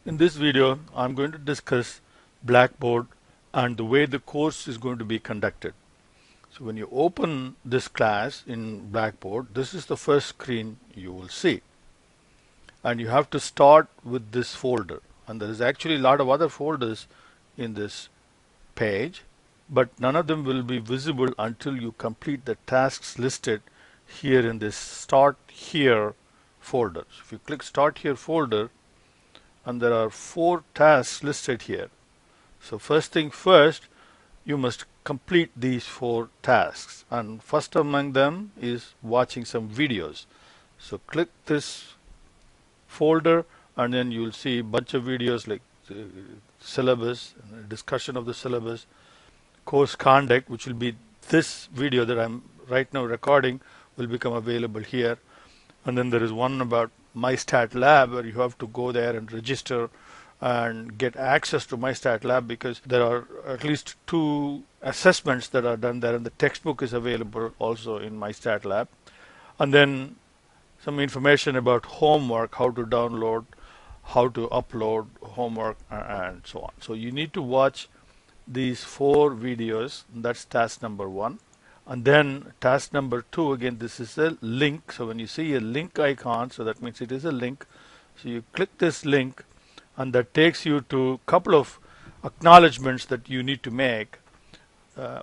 In this video, I'm going to discuss Blackboard and the way the course is going to be conducted. So when you open this class in Blackboard, this is the first screen you will see. And you have to start with this folder. And there is actually a lot of other folders in this page, but none of them will be visible until you complete the tasks listed here in this Start Here folder. So if you click Start Here folder, and there are 4 tasks listed here. So first thing first, you must complete these 4 tasks, and first among them is watching some videos. So click this folder and then you'll see a bunch of videos like syllabus, discussion of the syllabus, course conduct, which will be this video that I'm right now recording, will become available here. And then there is one about MyStatLab where you have to go there and register and get access to MyStatLab, because there are at least 2 assessments that are done there, and the textbook is available also in MyStatLab. And then some information about homework, how to download, how to upload homework, and so on. So you need to watch these 4 videos. That's task number 1. And then task number 2, again, this is a link. So when you see a link icon, so that means it is a link. So you click this link and that takes you to a couple of acknowledgements that you need to make.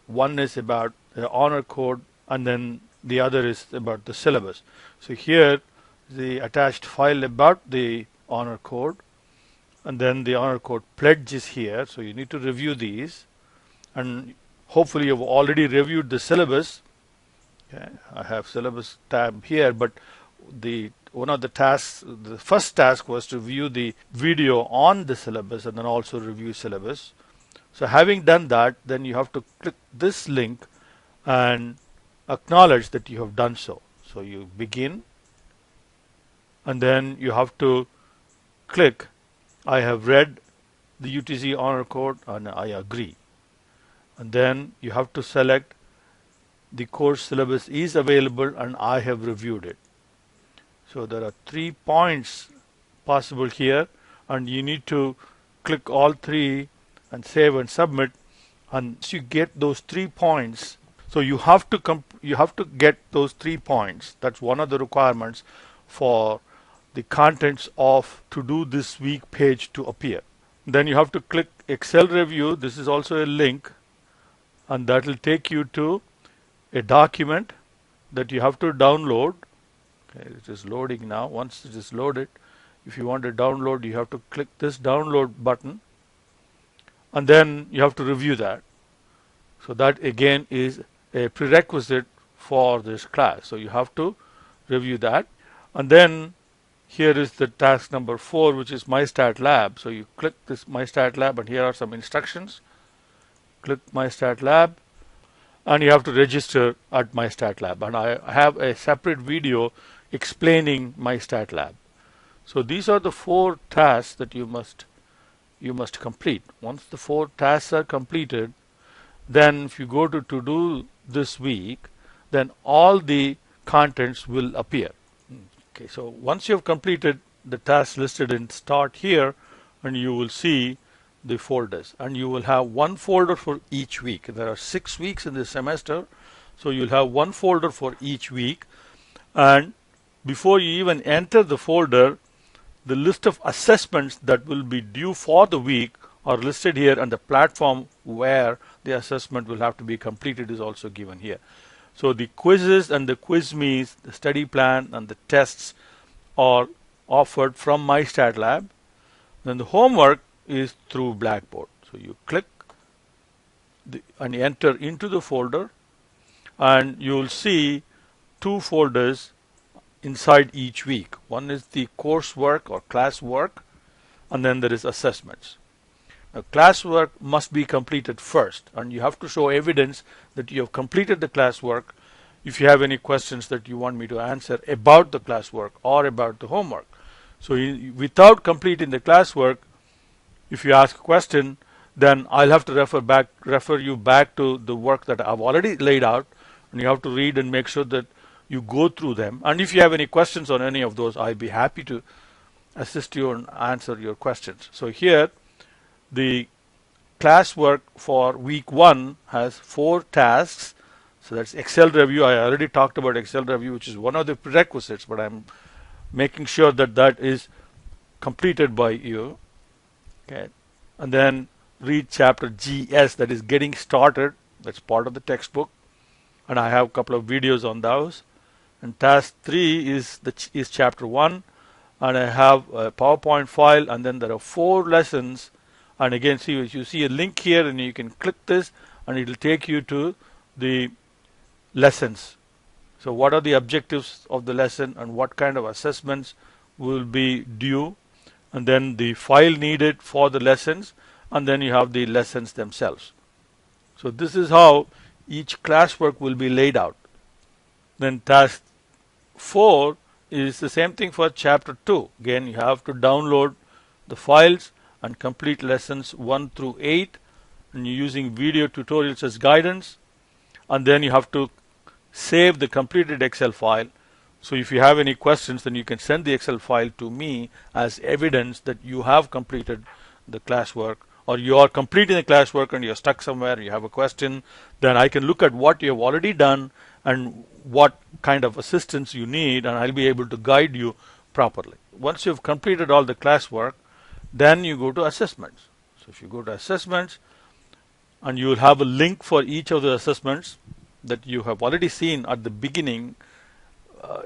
One is about the honor code, and then the other is about the syllabus. So here the attached file about the honor code, and then the honor code pledge is here. So you need to review these, and hopefully you've already reviewed the syllabus. Okay, I have syllabus tab here, but one of the tasks, the first task was to view the video on the syllabus and then also review syllabus. So having done that, then you have to click this link and acknowledge that you have done so. So you begin, and then you have to click I have read the UTC honor code and I agree. And then you have to select the course syllabus is available and I have reviewed it. So there are 3 points possible here, and you need to click all 3 and save and submit. And once you get those 3 points, so you have to get those 3 points. That's one of the requirements for the contents of to do this week page to appear. Then you have to click Excel review. This is also a link, and that will take you to a document that you have to download. Okay, it is loading now. Once it is loaded, if you want to download, you have to click this download button, and then you have to review that. So that again is a prerequisite for this class. So you have to review that. And then here is the task number 4, which is MyStatLab. So you click this MyStatLab, and here are some instructions. Click MyStatLab, and you have to register at MyStatLab. And I have a separate video explaining MyStatLab. So these are the 4 tasks that you must complete. Once the 4 tasks are completed, then if you go to do this week, then all the contents will appear. Okay, so once you have completed the tasks listed in Start Here, and you will see the folders, and you will have one folder for each week. There are 6 weeks in this semester, so you'll have one folder for each week. And before you even enter the folder, the list of assessments that will be due for the week are listed here, and the platform where the assessment will have to be completed is also given here. So the quizzes and the QuizMes, the study plan and the tests are offered from MyStatLab. Then the homework is through Blackboard. So you click and enter into the folder, and you will see 2 folders inside each week. One is the coursework or classwork, and then there is assessments. Now, classwork must be completed first, and you have to show evidence that you have completed the classwork. If you have any questions that you want me to answer about the classwork or about the homework. So without completing the classwork, if you ask a question, then I'll have to refer you back to the work that I've already laid out, and you have to read and make sure that you go through them. And if you have any questions on any of those, I'll be happy to assist you and answer your questions. So here the classwork for week 1 has 4 tasks. So that's Excel review. I already talked about Excel review, which is one of the prerequisites, but I'm making sure that that is completed by you. Okay. And then read chapter GS, that is getting started. That's part of the textbook. And I have a couple of videos on those. And task 3 is chapter 1. And I have a PowerPoint file, and then there are 4 lessons. And again, see, you see a link here, and you can click this, and it will take you to the lessons. So what are the objectives of the lesson, and what kind of assessments will be due, and then the file needed for the lessons, and then you have the lessons themselves. So this is how each classwork will be laid out. Then task 4 is the same thing for chapter 2. Again, you have to download the files and complete lessons 1 through 8, and you're using video tutorials as guidance, and then you have to save the completed Excel file. So if you have any questions, then you can send the Excel file to me as evidence that you have completed the classwork, or you are completing the classwork and you're stuck somewhere, you have a question. Then I can look at what you have already done and what kind of assistance you need, and I'll be able to guide you properly. Once you've completed all the classwork, then you go to assessments. So if you go to assessments, and you will have a link for each of the assessments that you have already seen at the beginning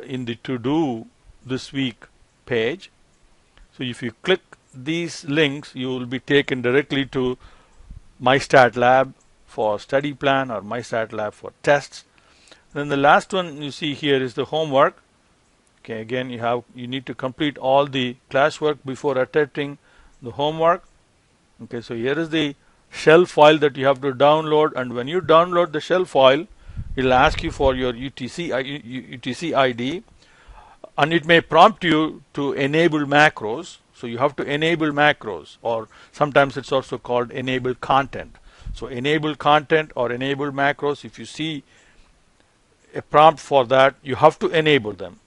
in the to do this week page. So if you click these links, you will be taken directly to MyStatLab for study plan or MyStatLab for tests. Then the last one you see here is the homework. Okay, again you need to complete all the classwork before attempting the homework. Okay, so here is the shell file that you have to download, and when you download the shell file, it will ask you for your UTC ID, and it may prompt you to enable macros. So you have to enable macros, or sometimes it's also called enable content. So enable content or enable macros, if you see a prompt for that, you have to enable them.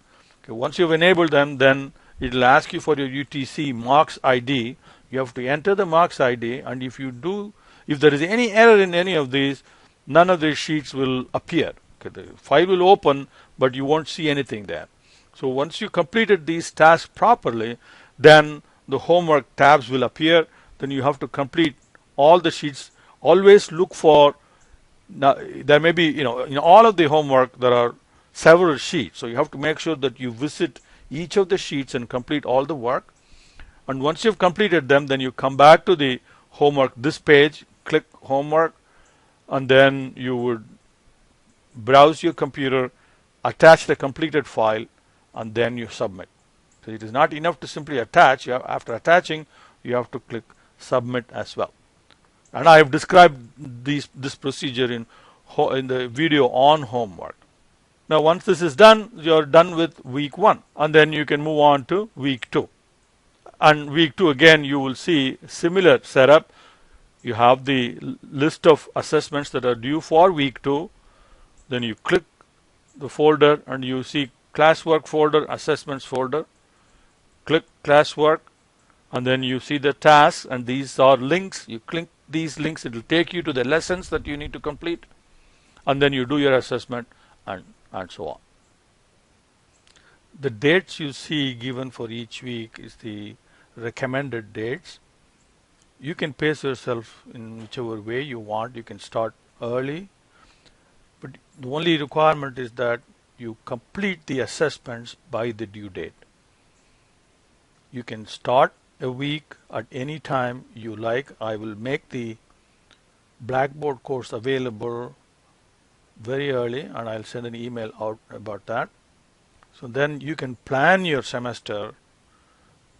Okay, once you've enabled them, then it will ask you for your UTC marks ID. You have to enter the marks ID, and if there is any error in any of these, none of these sheets will appear. Okay, the file will open, but you won't see anything there. So once you completed these tasks properly, then the homework tabs will appear. Then you have to complete all the sheets. Always look for, now there may be, in all of the homework there are several sheets. So you have to make sure that you visit each of the sheets and complete all the work. And once you've completed them, then you come back to the homework, this page, click homework, and then you would browse your computer, attach the completed file, and then you submit. So it is not enough to simply attach. After attaching, you have to click submit as well. And I have described this procedure in the video on homework. Now once this is done, you're done with week 1, and then you can move on to week 2. And week 2, again, you will see similar setup. You have the list of assessments that are due for week 2. Then you click the folder and you see classwork folder, assessments folder. Click classwork, and then you see the tasks, and these are links. You click these links, it will take you to the lessons that you need to complete, and then you do your assessment, and so on. The dates you see given for each week is the recommended dates. You can pace yourself in whichever way you want. You can start early, but the only requirement is that you complete the assessments by the due date. You can start a week at any time you like. I will make the Blackboard course available very early, and I'll send an email out about that. So then you can plan your semester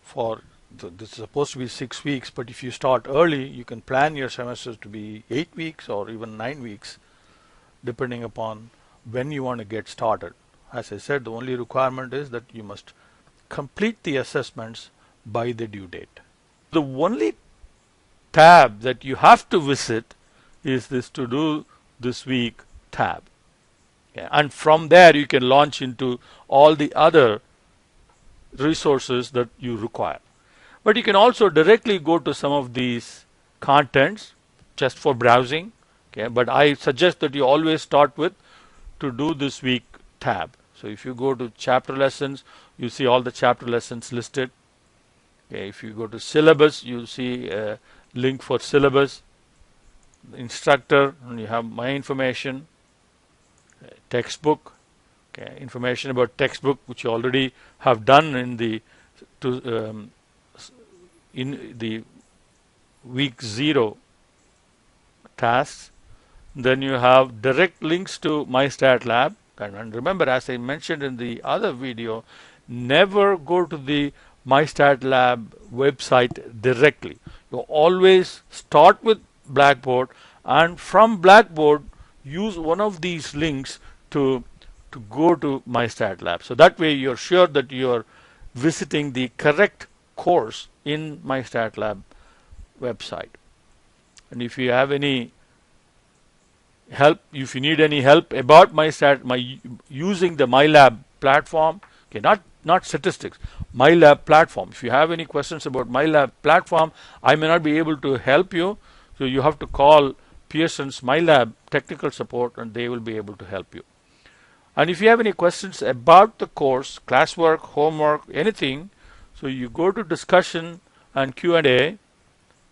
for this is supposed to be 6 weeks, but if you start early, you can plan your semesters to be 8 weeks or even 9 weeks, depending upon when you want to get started. As I said, the only requirement is that you must complete the assessments by the due date. The only tab that you have to visit is this to do this week tab. Okay. And from there you can launch into all the other resources that you require. But you can also directly go to some of these contents just for browsing. Okay, but I suggest that you always start with to do this week tab. So if you go to chapter lessons, you see all the chapter lessons listed. Okay, if you go to syllabus, you see a link for syllabus, instructor, and you have my information, textbook, okay, information about textbook, which you already have done in the week 0 tasks. Then you have direct links to MyStatLab. And remember, as I mentioned in the other video, never go to the MyStatLab website directly. You always start with Blackboard, and from Blackboard use one of these links to go to MyStatLab. So that way you're sure that you're visiting the correct course in MyStatLab website. And if you have any help, if you need any help about using the MyLab platform, okay, not statistics, MyLab platform. If you have any questions about MyLab platform, I may not be able to help you, so you have to call Pearson's MyLab technical support, and they will be able to help you. And if you have any questions about the course, classwork, homework, anything, so you go to discussion and Q&A.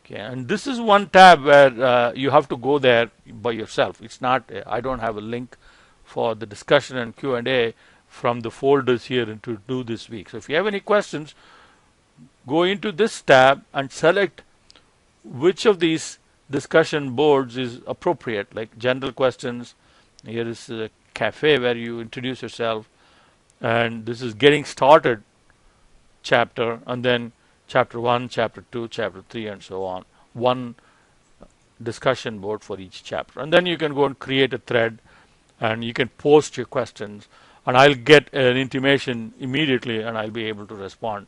Okay, and this is one tab where you have to go there by yourself. It's not, I don't have a link for the discussion and Q&A from the folders here to do this week. So if you have any questions, go into this tab and select which of these discussion boards is appropriate, like general questions. Here is a cafe where you introduce yourself, and this is getting started chapter, and then chapter 1, chapter 2, chapter 3, and so on. One discussion board for each chapter. And then you can go and create a thread, and you can post your questions, and I'll get an intimation immediately, and I'll be able to respond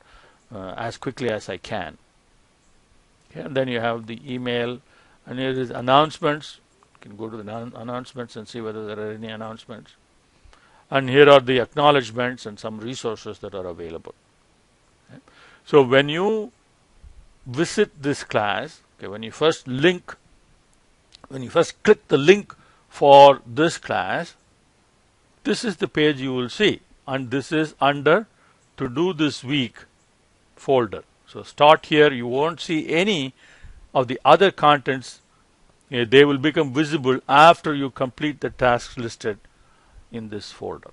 as quickly as I can. Okay, and then you have the email, and here is announcements. You can go to the announcements and see whether there are any announcements. And here are the acknowledgements and some resources that are available. Okay. So when you visit this class, okay, when you first click the link for this class, this is the page you will see, and this is under to do this week folder. So start here. You won't see any of the other contents. They will become visible after you complete the tasks listed in this folder.